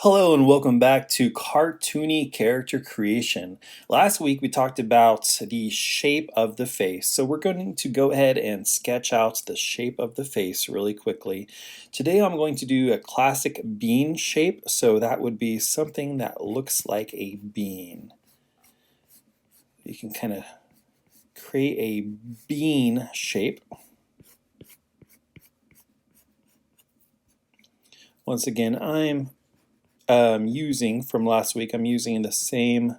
Hello and welcome back to Cartoony Character Creation. Last week we talked about the shape of the face, so we're going to go ahead and sketch out the shape of the face really quickly. Today I'm going to do a classic bean shape, so that would be something that looks like a bean. You can kind of create a bean shape. Once again, I'm using from last week, I'm using the same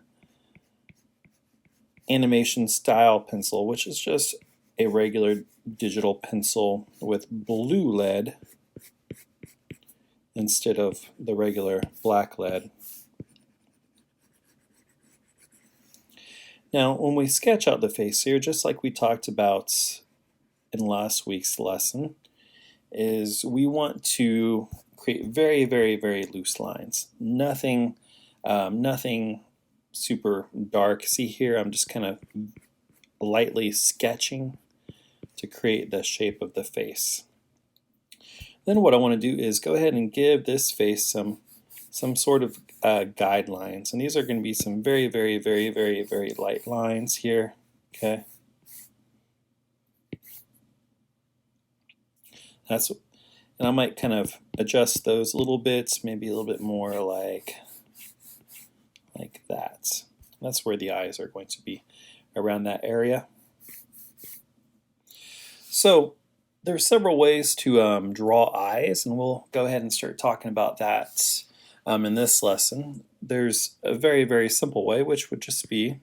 animation style pencil, which is just a regular digital pencil with blue lead instead of the regular black lead. Now, when we sketch out the face here, just like we talked about in last week's lesson, is we want to create very, very, very loose lines. Nothing super dark. See here, I'm just kind of lightly sketching to create the shape of the face. Then what I want to do is go ahead and give this face some sort of guidelines, and these are going to be some very, very, very, very, very light lines here. Okay, and I might kind of adjust those a little bit, maybe a little bit more like that. That's where the eyes are going to be, around that area. So there's several ways to draw eyes, and we'll go ahead and start talking about that in this lesson. There's a very, very simple way, which would just be,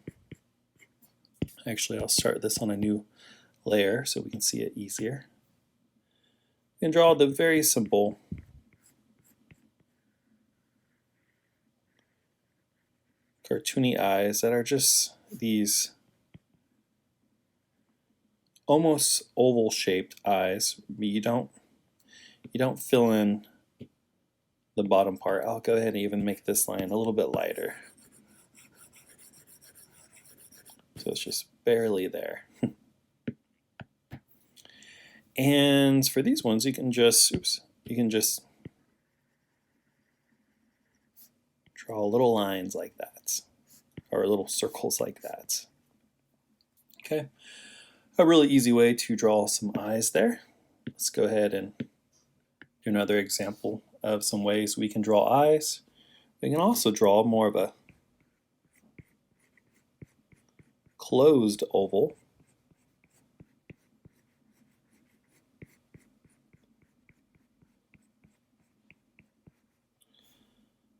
actually I'll start this on a new layer so we can see it easier. You can draw the very simple cartoony eyes that are just these almost oval shaped eyes. You don't fill in the bottom part. I'll go ahead and even make this line a little bit lighter, so it's just barely there. And for these ones, you can just draw little lines like that, or little circles like that. Okay, a really easy way to draw some eyes there. Let's go ahead and do another example of some ways we can draw eyes. We can also draw more of a closed oval.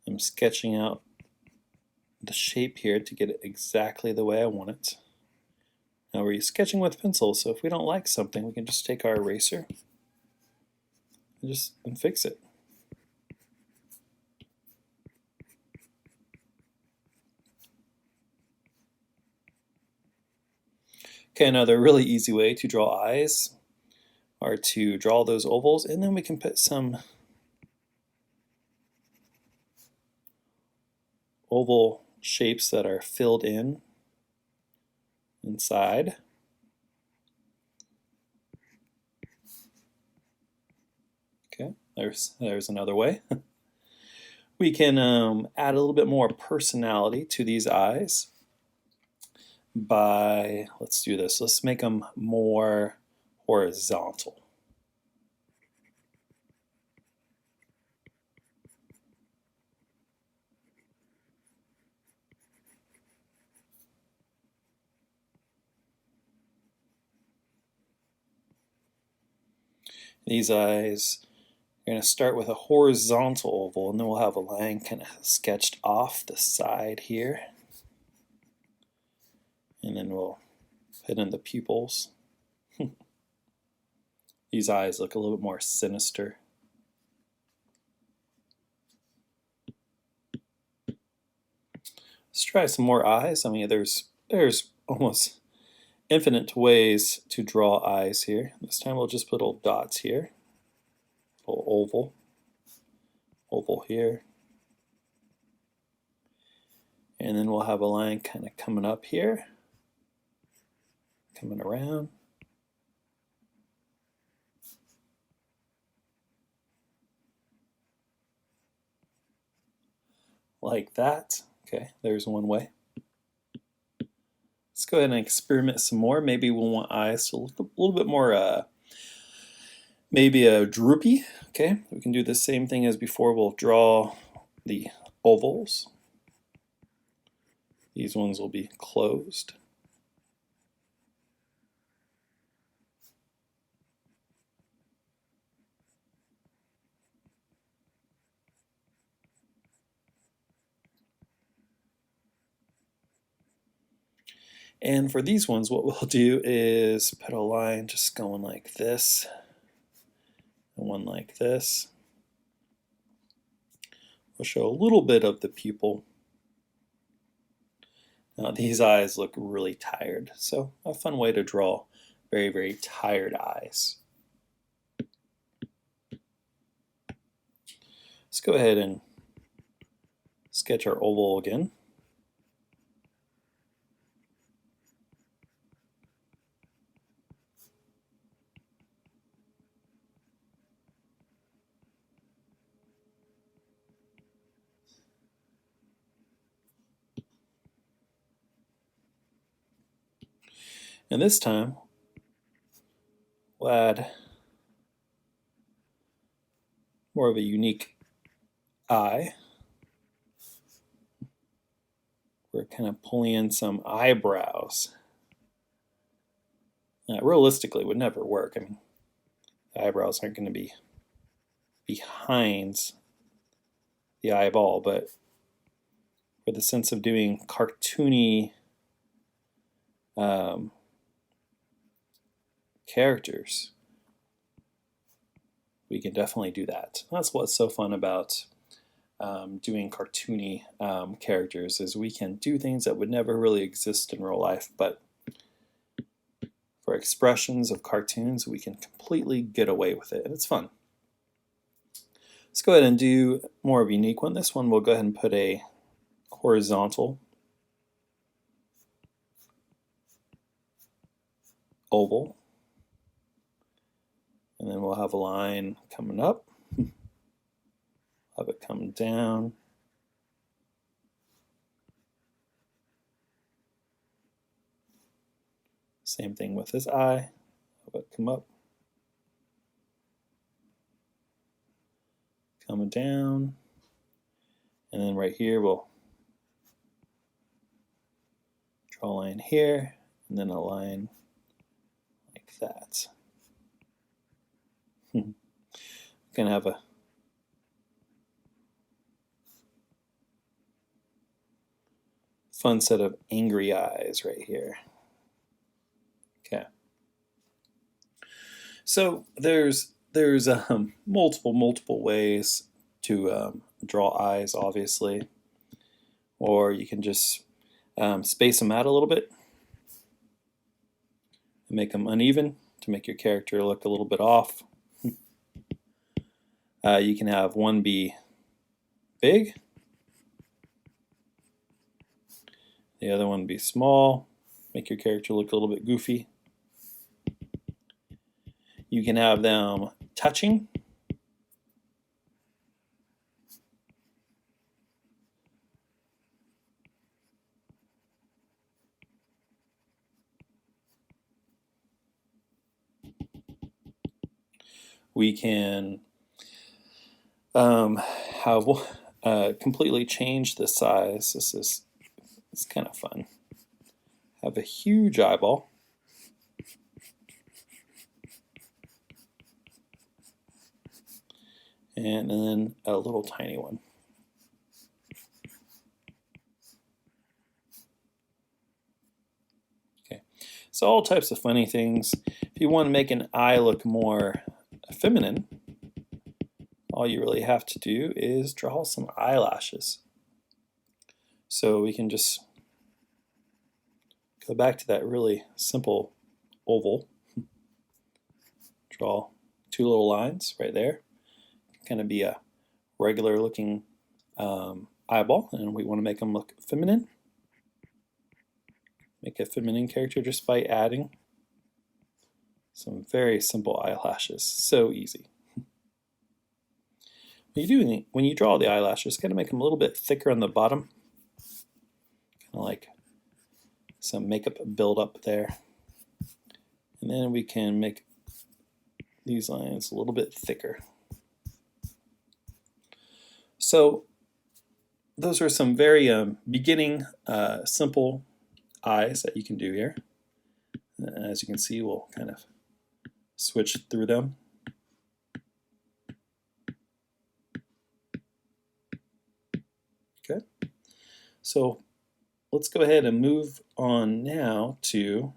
I'm sketching out the shape here to get it exactly the way I want it. Now we're sketching with pencils, so if we don't like something, we can just take our eraser and fix it. Okay, another really easy way to draw eyes are to draw those ovals, and then we can put some oval shapes that are filled in inside. Okay, there's another way. We can add a little bit more personality to these eyes by, let's do this, let's make them more horizontal. These eyes are going to start with a horizontal oval, and then we'll have a line kind of sketched off the side here. And then we'll put in the pupils. These eyes look a little bit more sinister. Let's try some more eyes. I mean, there's almost infinite ways to draw eyes here. This time we'll just put little dots here, little oval here, and then we'll have a line kind of coming up here, coming around. like that. Okay, there's one way. Let's go ahead and experiment some more. Maybe we'll want eyes to look a little bit more, maybe a droopy. Okay, we can do the same thing as before. We'll draw the ovals. These ones will be closed. And for these ones, what we'll do is put a line just going like this, and one like this. We'll show a little bit of the pupil. Now these eyes look really tired, so a fun way to draw very, very tired eyes. Let's go ahead and sketch our oval again. And this time, we'll add more of a unique eye. We're kind of pulling in some eyebrows. Realistically, it would never work. I mean, the eyebrows aren't going to be behind the eyeball, but for the sense of doing cartoony characters, we can definitely do that. That's what's so fun about doing cartoony characters, is we can do things that would never really exist in real life, but for expressions of cartoons, we can completely get away with it, and it's fun. Let's go ahead and do more of a unique one. This one, we'll go ahead and put a horizontal oval, and then we'll have a line coming up, have it come down, same thing with this eye, have it come up, coming down, and then right here we'll draw a line here, and then a line like that. Gonna have a fun set of angry eyes right here. Okay. So there's multiple ways to draw eyes, obviously, or you can just space them out a little bit and make them uneven to make your character look a little bit off. You can have one be big, the other one be small, make your character look a little bit goofy. You can have them touching. We can have completely change the size. It's kind of fun. Have a huge eyeball. And then a little tiny one. Okay, so all types of funny things. If you want to make an eye look more feminine, all you really have to do is draw some eyelashes. So we can just go back to that really simple oval. Draw two little lines right there. Kind of be a regular looking eyeball, and we want to make them look feminine. Make a feminine character just by adding some very simple eyelashes. So easy. when you draw the eyelashes, kind of make them a little bit thicker on the bottom, kind of like some makeup buildup there. And then we can make these lines a little bit thicker. So those are some very beginning simple eyes that you can do here. As you can see, we'll kind of switch through them. Okay, so let's go ahead and move on now to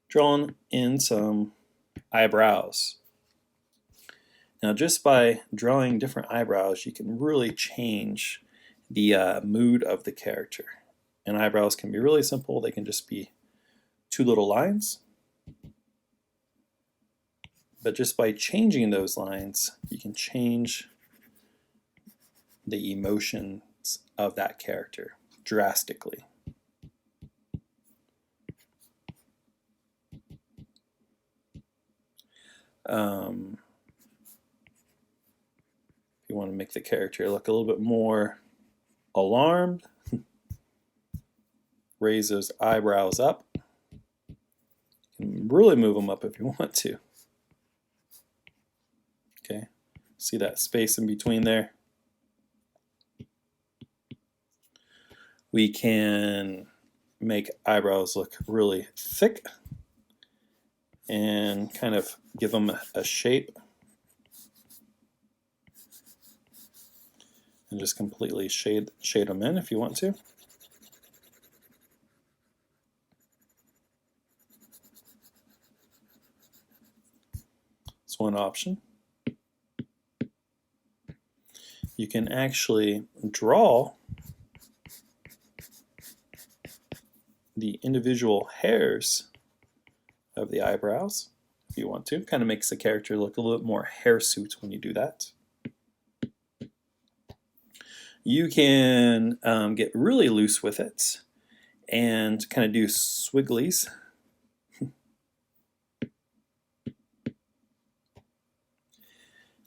drawing in some eyebrows. Now, just by drawing different eyebrows, you can really change the mood of the character. And eyebrows can be really simple. They can just be two little lines. But just by changing those lines, you can change the emotions of that character drastically. If you want to make the character look a little bit more alarmed, raise those eyebrows up. You can really move them up if you want to. Okay, see that space in between there? We can make eyebrows look really thick and kind of give them a shape. And just completely shade them in if you want to. It's one option. You can actually draw the individual hairs of the eyebrows if you want to. Kind of makes the character look a little bit more hirsute when you do that. You can get really loose with it and kind of do swigglies.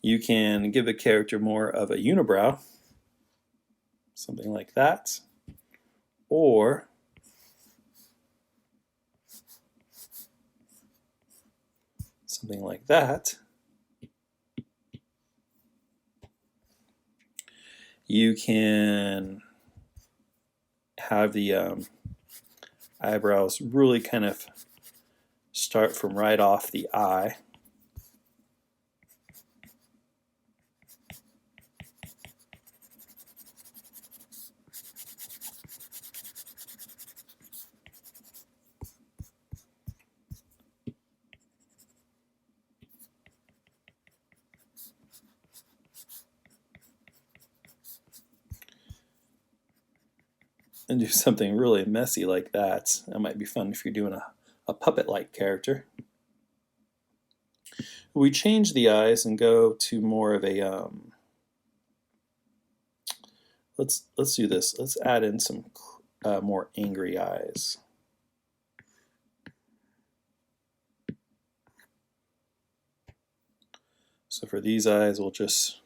You can give a character more of a unibrow, something like that, or something like that. You can have the eyebrows really kind of start from right off the eye. And do something really messy like that. That might be fun if you're doing a puppet-like character. We change the eyes and go to more of a let's do this. Let's add in some more angry eyes. So for these eyes, we'll just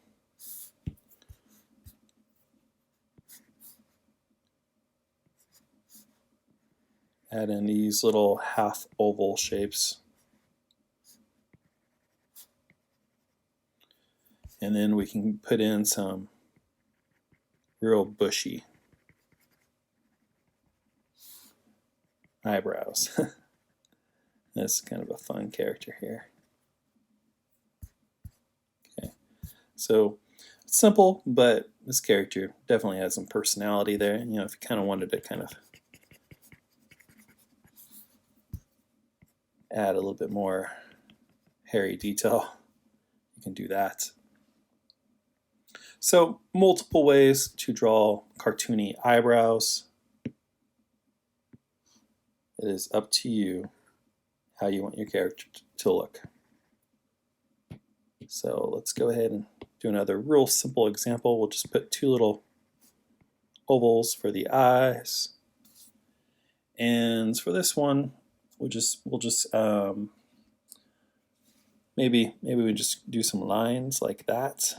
add in these little half oval shapes. And then we can put in some real bushy eyebrows. That's kind of a fun character here. Okay, so it's simple, but this character definitely has some personality there. You know, if you kind of wanted to kind of add a little bit more hairy detail, you can do that. So multiple ways to draw cartoony eyebrows. It is up to you how you want your character to look. So let's go ahead and do another real simple example. We'll just put two little ovals for the eyes. And for this one, we'll just Maybe we just do some lines like that.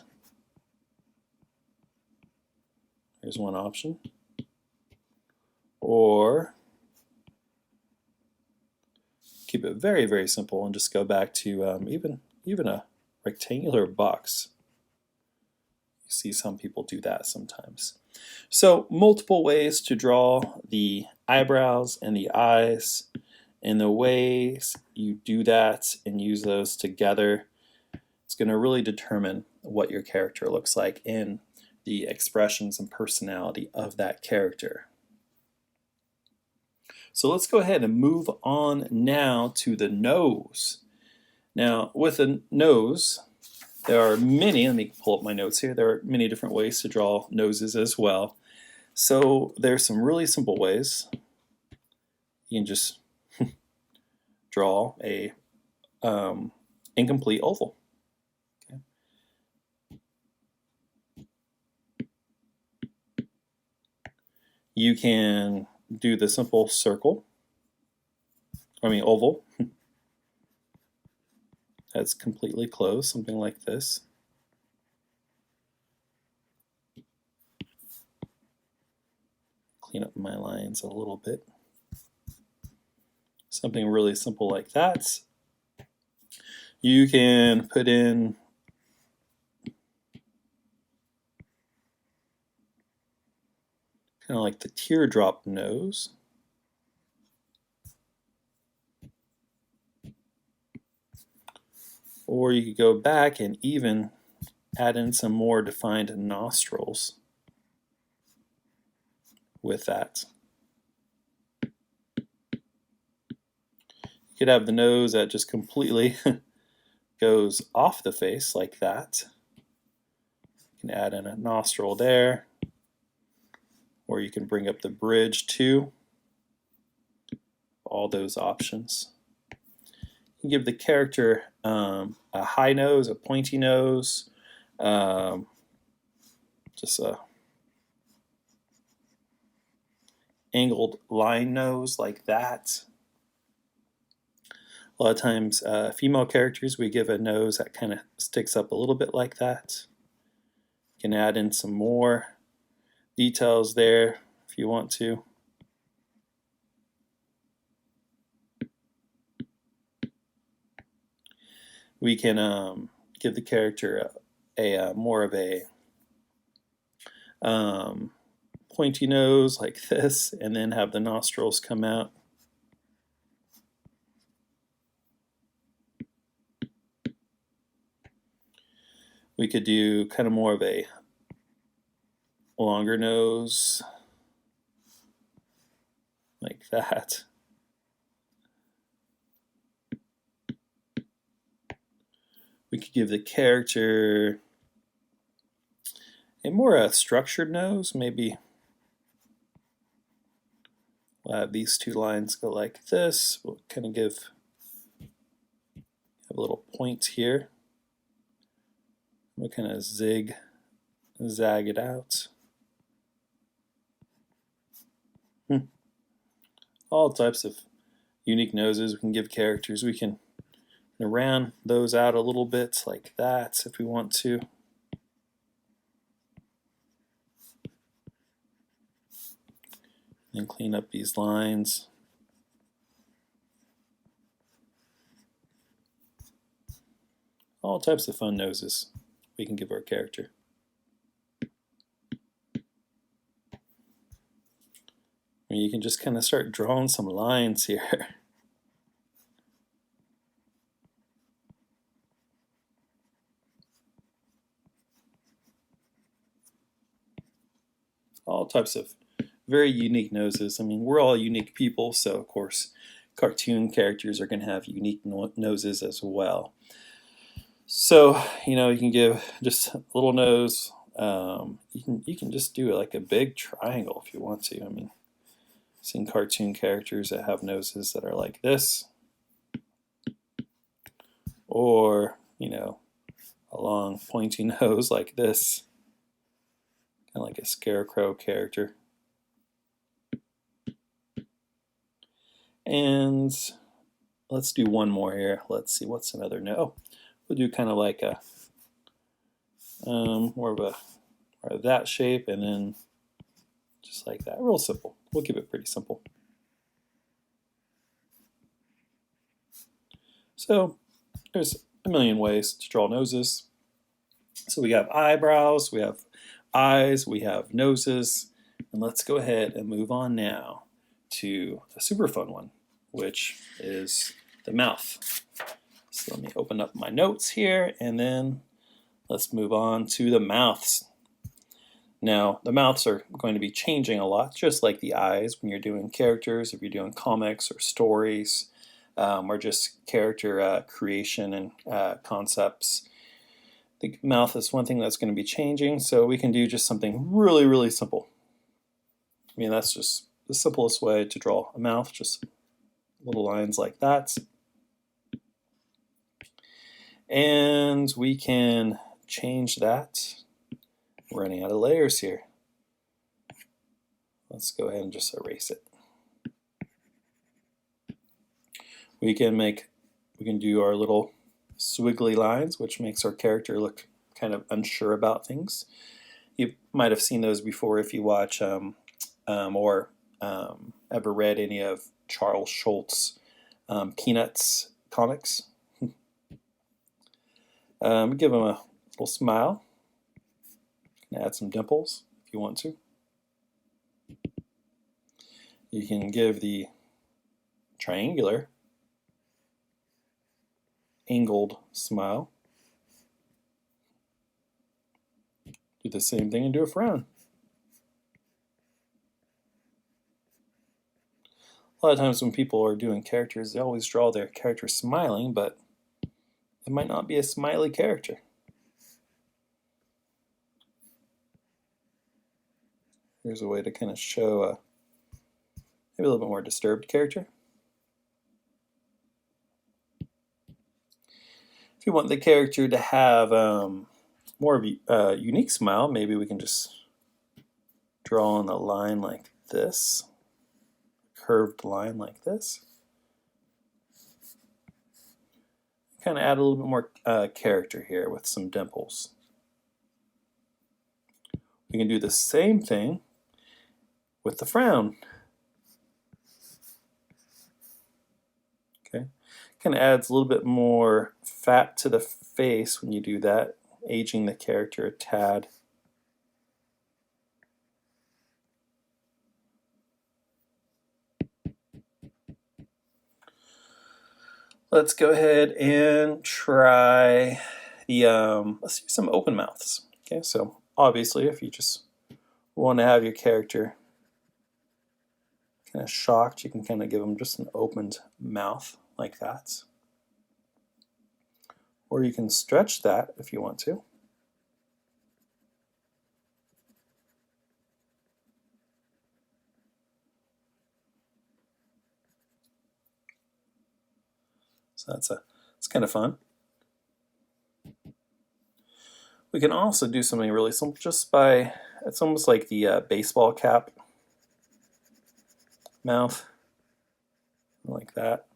Here's one option. Or keep it very, very simple and just go back to even a rectangular box. You see some people do that sometimes. So multiple ways to draw the eyebrows and the eyes, and the ways you do that and use those together, it's going to really determine what your character looks like and the expressions and personality of that character. So let's go ahead and move on now to the nose. Now, with a nose, there are many, let me pull up my notes here, there are many different ways to draw noses as well. So there's some really simple ways. You can just draw a incomplete oval. Okay. You can do the simple circle, oval. That's completely closed, something like this. Clean up my lines a little bit. Something really simple like that. You can put in kind of like the teardrop nose. Or you could go back and even add in some more defined nostrils with that. You could have the nose that just completely goes off the face like that. You can add in a nostril there, or you can bring up the bridge too. All those options. You can give the character a high nose, a pointy nose, just a angled line nose like that. A lot of times female characters, we give a nose that kind of sticks up a little bit like that. You can add in some more details there if you want to. We can give the character a more of a pointy nose like this, and then have the nostrils come out. We could do kind of more of a longer nose like that. We could give the character a more structured nose. Maybe we'll have these two lines go like this. We'll kind of have a little point here. We'll kind of zag it out. All types of unique noses we can give characters. We can round those out a little bit like that if we want to. And clean up these lines. All types of fun noses we can give our character. You can just kind of start drawing some lines here. All types of very unique noses. We're all unique people, so of course cartoon characters are going to have unique noses as well. So, you can give just a little nose. You can just do like a big triangle if you want to. I've seen cartoon characters that have noses that are like this, or a long pointy nose like this, kind of like a scarecrow character. And let's do one more here. Let's see, what's another no? We'll do kind of like a more of a or that shape, and then just like that. Real simple. We'll keep it pretty simple. So there's a million ways to draw noses. So we have eyebrows, we have eyes, we have noses, and let's go ahead and move on now to a super fun one, which is the mouth. So let me open up my notes here, and then let's move on to the mouths. Now, the mouths are going to be changing a lot, just like the eyes when you're doing characters, if you're doing comics or stories, or just character creation and concepts. The mouth is one thing that's going to be changing, so we can do just something really, really simple. I mean, that's just the simplest way to draw a mouth, just little lines like that. And we can change that. We're running out of layers here. Let's go ahead and just erase it. We can do our little swiggly lines, which makes our character look kind of unsure about things. You might have seen those before if you watch or ever read any of Charles Schultz Peanuts comics. Give him a little smile. Add some dimples if you want to. You can give the triangular angled smile. Do the same thing and do a frown. A lot of times when people are doing characters, they always draw their character smiling, but it might not be a smiley character. Here's a way to kind of show maybe a little bit more disturbed character. If you want the character to have more of a unique smile, maybe we can just draw on a line like this, curved line like this. Kind of add a little bit more character here with some dimples. We can do the same thing with the frown. Okay, kind of adds a little bit more fat to the face when you do that, aging the character a tad. Let's go ahead and try the let's do some open mouths. Okay, so obviously if you just want to have your character kind of shocked, you can kind of give them just an opened mouth like that. Or you can stretch that if you want to. So it's kind of fun. We can also do something really simple just by, it's almost like the baseball cap mouth, like that.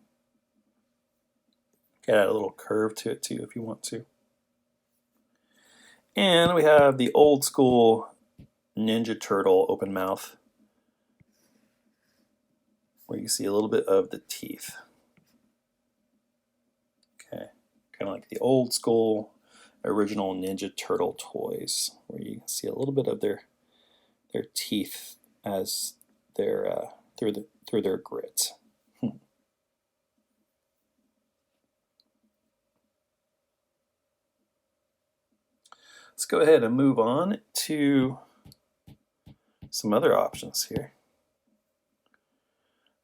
Can add a little curve to it too if you want to. And we have the old school Ninja Turtle open mouth, where you see a little bit of the teeth. Okay, kind of like the old school original Ninja Turtle toys, where you see a little bit of their teeth as they're through their grit. Let's go ahead and move on to some other options here.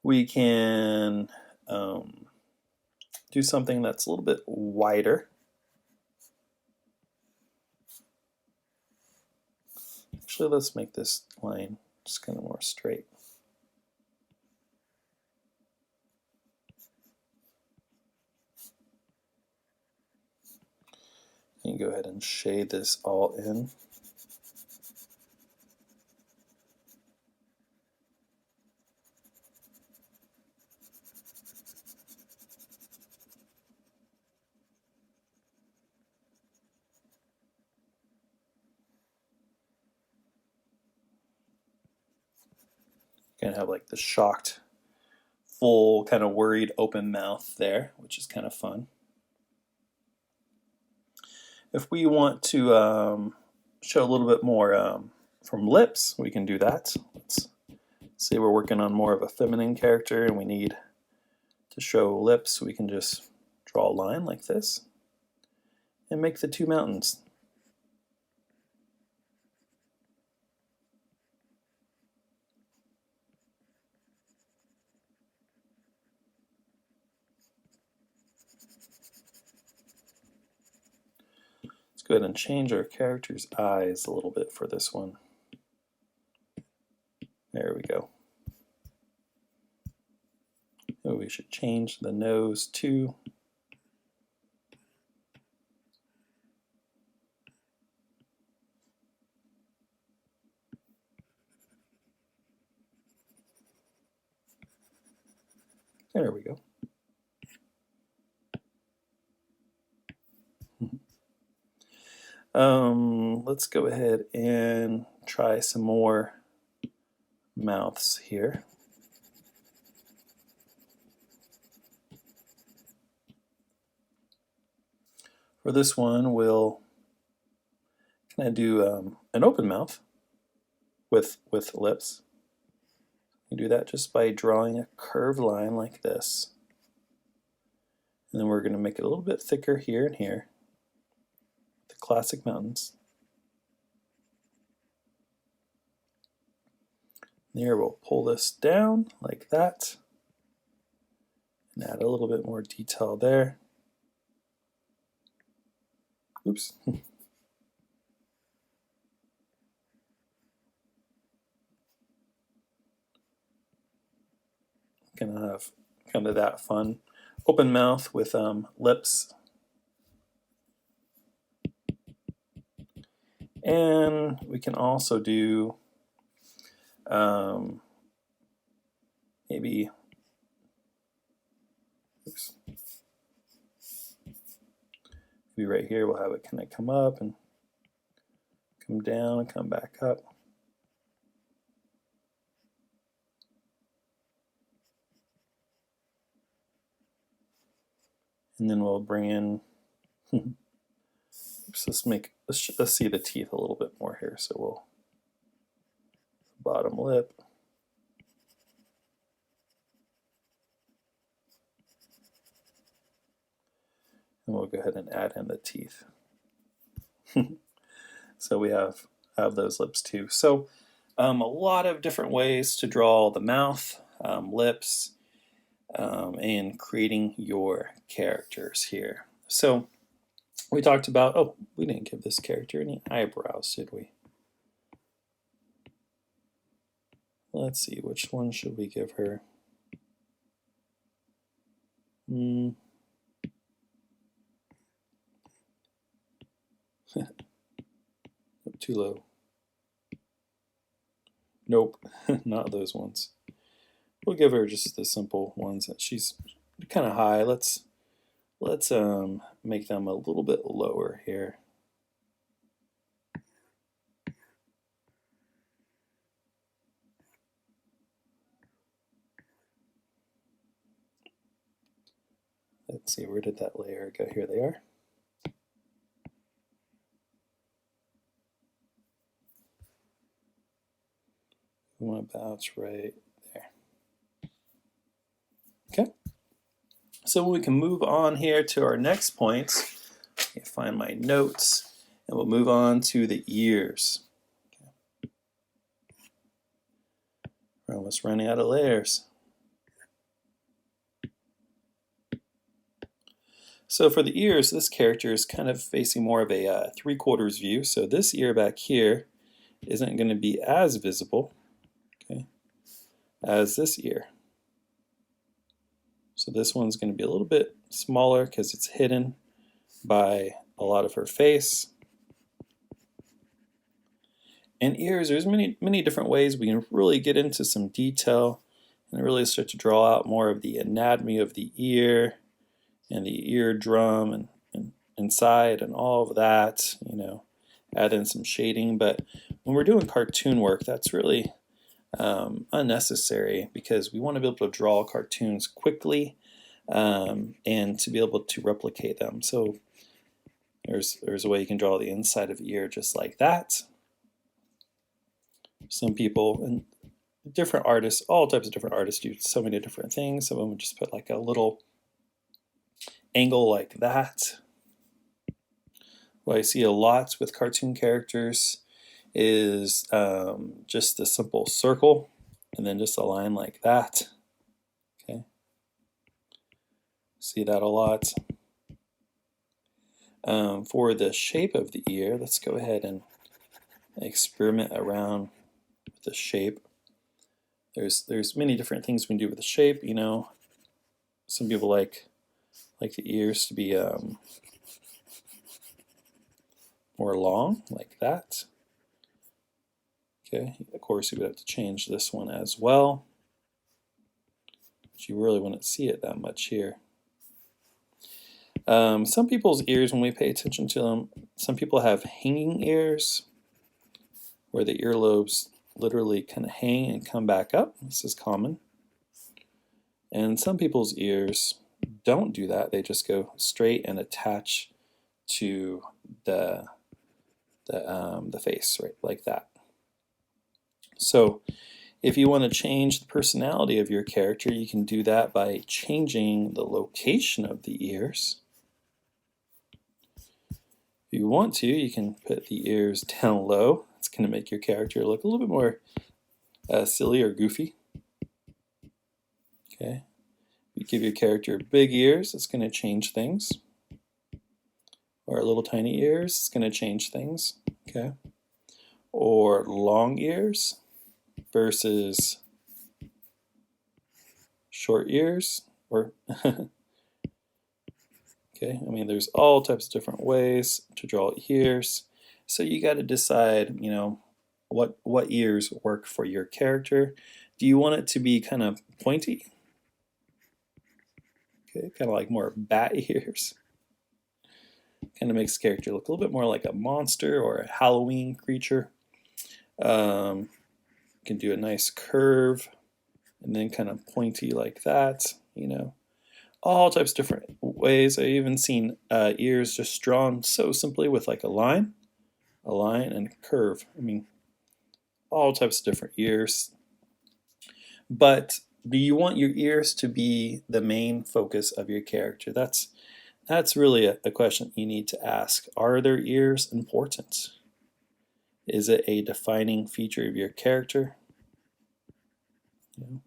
We can do something that's a little bit wider. Actually, let's make this line just kind of more straight. You can go ahead and shade this all in. gonna have like the shocked, full, kind of worried open mouth there, which is kind of fun. If we want to show a little bit more from lips, we can do that. Let's say we're working on more of a feminine character and we need to show lips. We can just draw a line like this and make the two mountains. Let's go ahead and change our character's eyes a little bit for this one. There we go. Oh, we should change the nose too. There we go. Let's go ahead and try some more mouths here. For this one, we'll kind of do an open mouth with lips. You do that just by drawing a curved line like this. And then we're going to make it a little bit thicker here and here. The classic mountains. There, we'll pull this down like that and add a little bit more detail there. Oops. Gonna have kind of that fun open mouth with lips. And we can also do maybe, oops, maybe right here we'll have it kind of come up and come down and come back up. And then we'll bring in, oops, let's see the teeth a little bit more here. So we'll, bottom lip. And we'll go ahead and add in the teeth. So we have those lips too. So a lot of different ways to draw the mouth, lips, and creating your characters here. So we talked about, oh, we didn't give this character any eyebrows, did we? Let's see, which one should we give her? Too low. Nope, not those ones. We'll give her just the simple ones. She's kind of high. Let's make them a little bit lower here. Let's see, where did that layer go? Here they are. One about right there. Okay. So we can move on here to our next points. Find my notes, and we'll move on to the ears. Okay. We're almost running out of layers. So for the ears, this character is kind of facing more of a 3/4 view. So this ear back here isn't going to be as visible, okay, as this ear. So this one's going to be a little bit smaller because it's hidden by a lot of her face. And ears, there's many different ways we can really get into some detail and really start to draw out more of the anatomy of the ear and the eardrum and inside and all of that, you know, add in some shading. But when we're doing cartoon work, that's really unnecessary because we want to be able to draw cartoons quickly and to be able to replicate them. So there's a way you can draw the inside of the ear just like that. Some people, and different artists, all types of different artists do so many different things. Some of them just put like a little angle like that. What I see a lot with cartoon characters is just a simple circle and then just a line like that. Okay, see that a lot. For the shape of the ear, let's go ahead and experiment around with the shape. There's many different things we can do with the shape. You know, some people like the ears to be more long, like that. Okay, of course you would have to change this one as well, but you really wouldn't see it that much here. Some people's ears, when we pay attention to them, some people have hanging ears, where the earlobes literally kind of hang and come back up. This is common. And some people's ears don't do that. They just go straight and attach to the face, right, like that. So if you want to change the personality of your character, you can do that by changing the location of the ears. If you want to, you can put the ears down low. It's going to make your character look a little bit more silly or goofy. Okay. If you give your character big ears, it's going to change things. Or little tiny ears, it's going to change things. Okay. Or long ears versus short ears, or okay, I mean, there's all types of different ways to draw ears. So you got to decide, you know, what ears work for your character. Do you want it to be kind of pointy? Okay, kind of like more bat ears. Kind of makes the character look a little bit more like a monster or a Halloween creature. You can do a nice curve and then kind of pointy like that, you know. All types of different ways. I've even seen ears just drawn so simply with like a line and a curve. I mean, all types of different ears. But do you want your ears to be the main focus of your character? That's really a question you need to ask. Are their ears important? Is it a defining feature of your character? Yeah.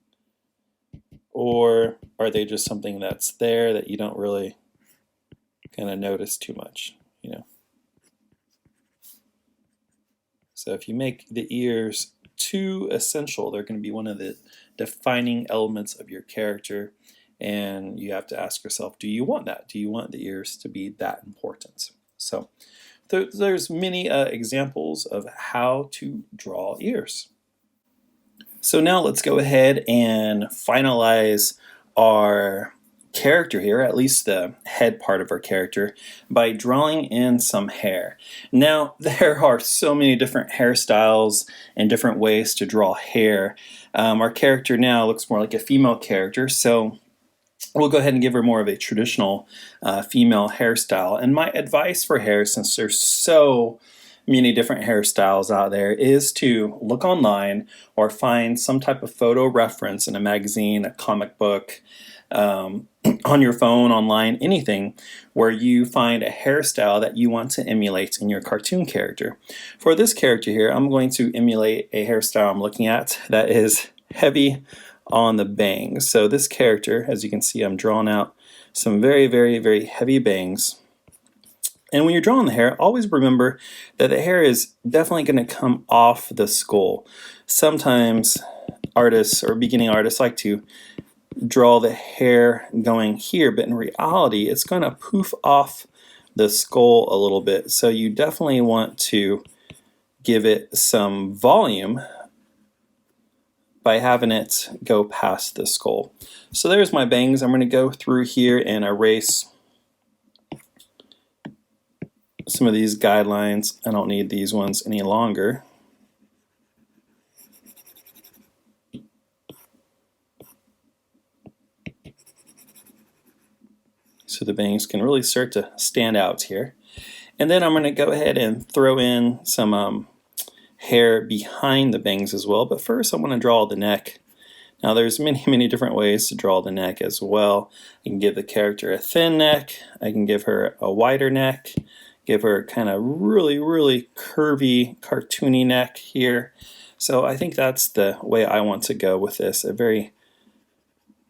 Or are they just something that's there that you don't really kind of notice too much, you know? So if you make the ears too essential, they're going to be one of the defining elements of your character, and you have to ask yourself, do you want that? Do you want the ears to be that important? So there's many examples of how to draw ears. So now let's go ahead and finalize our character here, at least the head part of our character, by drawing in some hair. Now, there are so many different hairstyles and different ways to draw hair. Our character now looks more like a female character, so we'll go ahead and give her more of a traditional female hairstyle. And my advice for hair, since there's so many different hairstyles out there, is to look online or find some type of photo reference in a magazine, a comic book, on your phone, online, anything, where you find a hairstyle that you want to emulate in your cartoon character. For this character here, I'm going to emulate a hairstyle I'm looking at that is heavy on the bangs. So this character, as you can see, I'm drawing out some very, very, very heavy bangs. And when you're drawing the hair, always remember that the hair is definitely going to come off the skull. Sometimes artists or beginning artists like to draw the hair going here, but in reality, it's going to poof off the skull a little bit. So you definitely want to give it some volume by having it go past the skull. So there's my bangs. I'm going to go through here and erase some of these guidelines. I don't need these ones any longer. so the bangs can really start to stand out here. And then I'm going to go ahead and throw in some hair behind the bangs as well. But first I want to draw the neck. Now there's many different ways to draw the neck as well. I can give the character a thin neck. I can give her a wider neck. Give her kind of really curvy, cartoony neck here. So I think that's the way I want to go with this. A very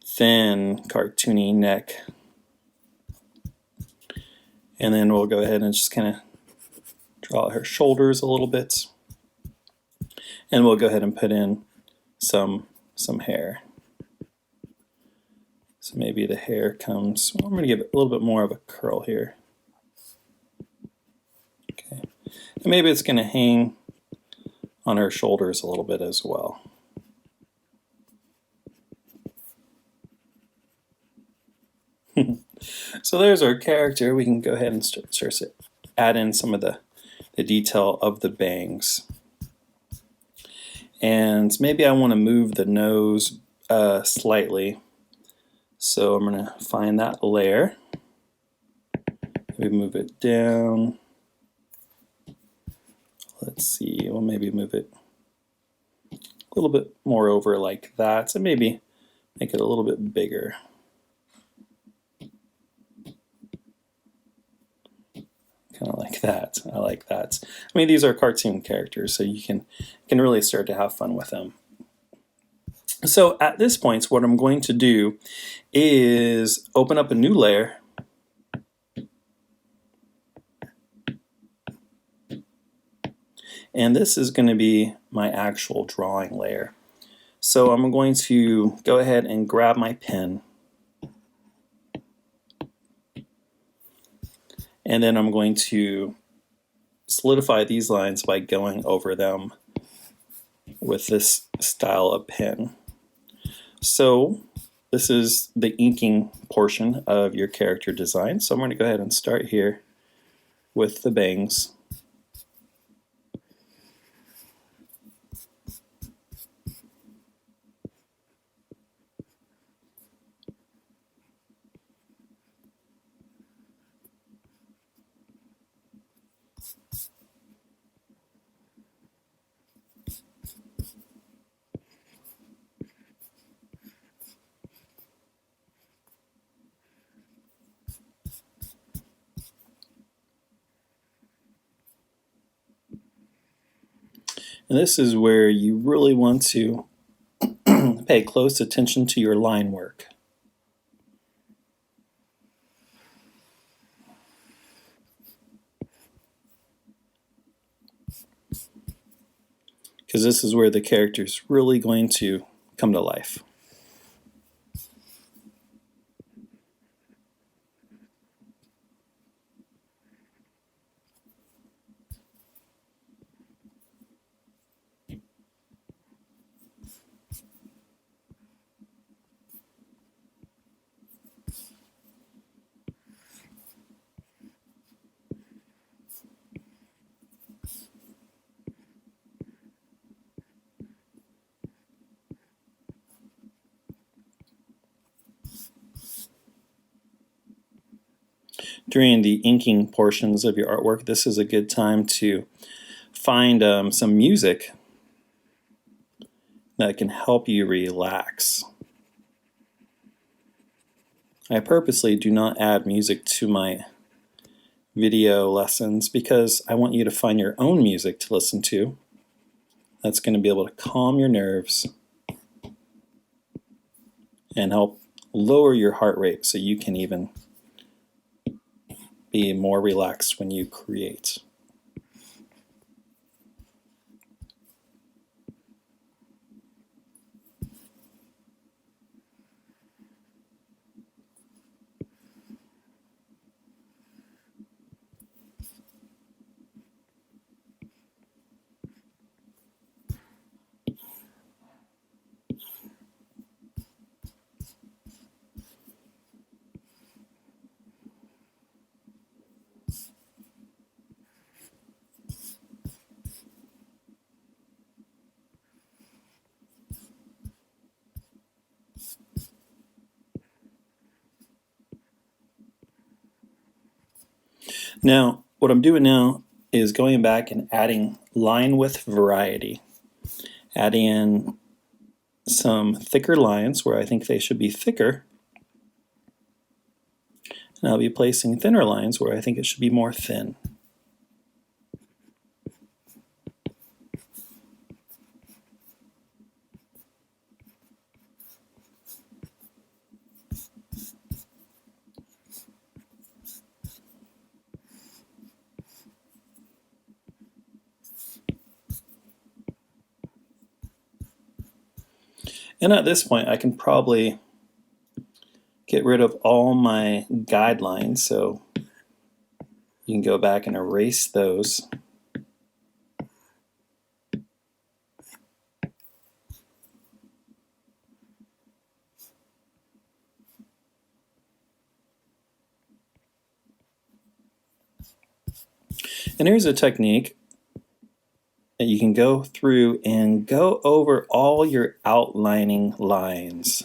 thin, cartoony neck. And then we'll go ahead and just kind of draw her shoulders a little bit. And we'll go ahead and put in some hair. So maybe the hair comes, well, I'm going to give it a little bit more of a curl here. Okay. And maybe it's going to hang on her shoulders a little bit as well. So there's our character. We can go ahead and start to add in some of the detail of the bangs. And maybe I want to move the nose slightly. So I'm going to find that layer. Maybe move it down. Let's see, we'll maybe move it a little bit more over like that. So maybe make it a little bit bigger. Kind of like that. I like that. I mean, these are cartoon characters, so you can really start to have fun with them. So at this point, what I'm going to do is open up a new layer. And this is going to be my actual drawing layer. So I'm going to go ahead and grab my pen. And then I'm going to solidify these lines by going over them with this style of pen. So this is the inking portion of your character design. So I'm going to go ahead and start here with the bangs. And this is where you really want to pay close attention to your line work. Because this is where the character is really going to come to life. During the inking portions of your artwork, this is a good time to find some music that can help you relax. I purposely do not add music to my video lessons because I want you to find your own music to listen to that's going to be able to calm your nerves and help lower your heart rate so you can even be more relaxed when you create. Now, what I'm doing now is going back and adding line width variety. Adding in some thicker lines where I think they should be thicker. And I'll be placing thinner lines where I think it should be more thin. And at this point, I can probably get rid of all my guidelines, so you can go back and erase those. And here's a technique that you can go through and go over all your outlining lines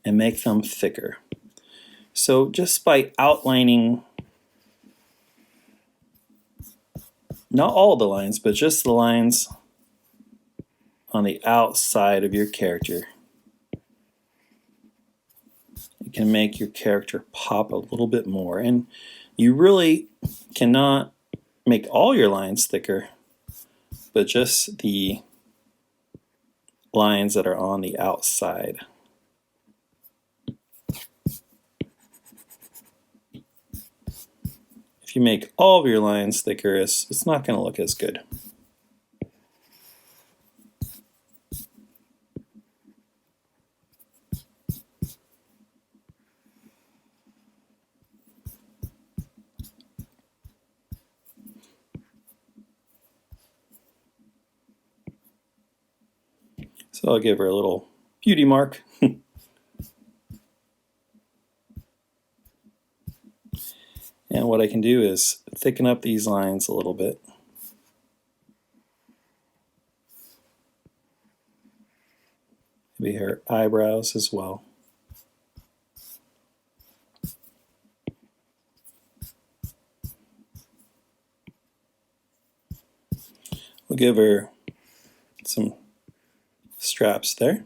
and make them thicker. So just by outlining not all the lines, but just the lines on the outside of your character, it can make your character pop a little bit more. And you really cannot make all your lines thicker, but just the lines that are on the outside. If you make all of your lines thicker, it's not going to look as good. So I'll give her a little beauty mark. And what I can do is thicken up these lines a little bit. Maybe her eyebrows as well. We'll give her some straps there.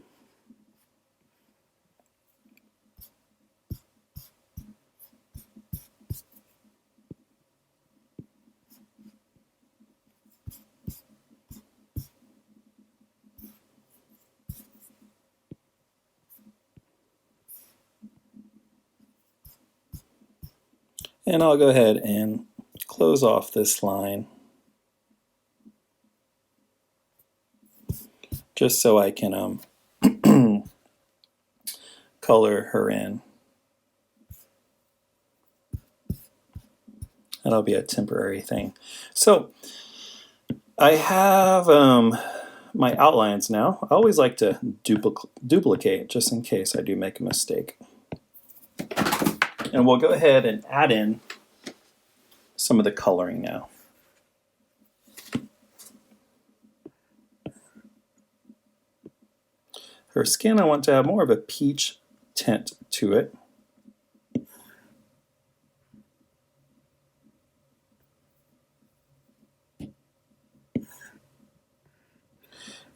And I'll go ahead and close off this line just so I can color her in. That'll be a temporary thing. So I have my outlines now. I always like to duplicate just in case I do make a mistake. And we'll go ahead and add in some of the coloring now. Her skin, I want to have more of a peach tint to it.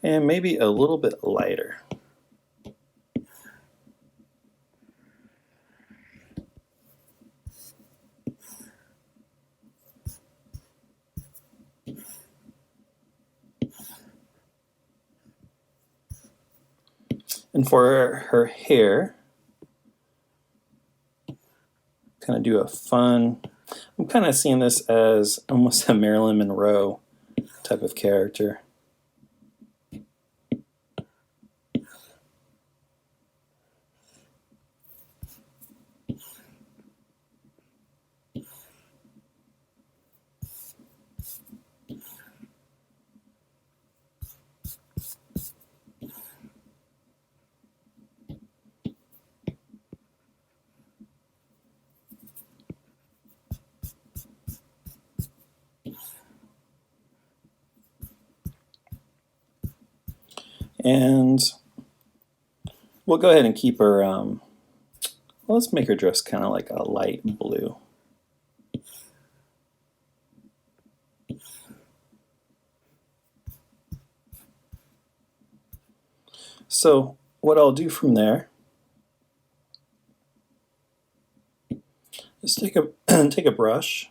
And maybe a little bit lighter. And for her hair, kind of do a fun, I'm kind of seeing this as almost a Marilyn Monroe type of character. And we'll go ahead and keep her, well, let's make her dress kind of like a light blue. So what I'll do from there is take a brush,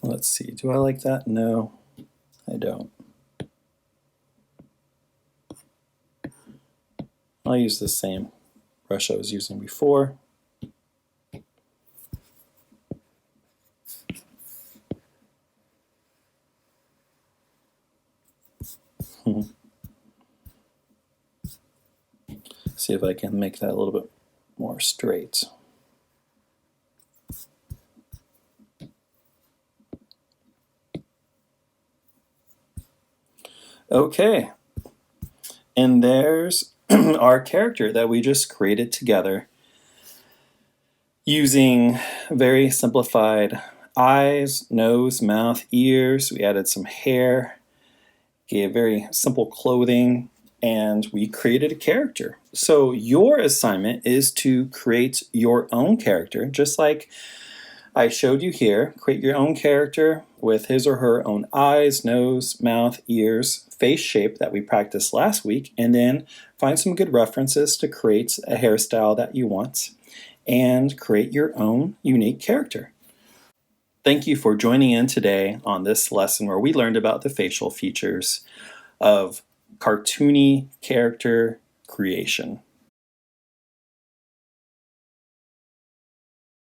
let's see, do I like that? No, I don't. I'll use the same brush I was using before. See if I can make that a little bit more straight. Okay, and there's our character that we just created together using very simplified eyes, nose, mouth, ears. We added some hair, gave very simple clothing, and we created a character. So your assignment is to create your own character, just like I showed you here. Create your own character with his or her own eyes, nose, mouth, ears, face shape that we practiced last week, and then find some good references to create a hairstyle that you want and create your own unique character. Thank you for joining in today on this lesson where we learned about the facial features of cartoony character creation.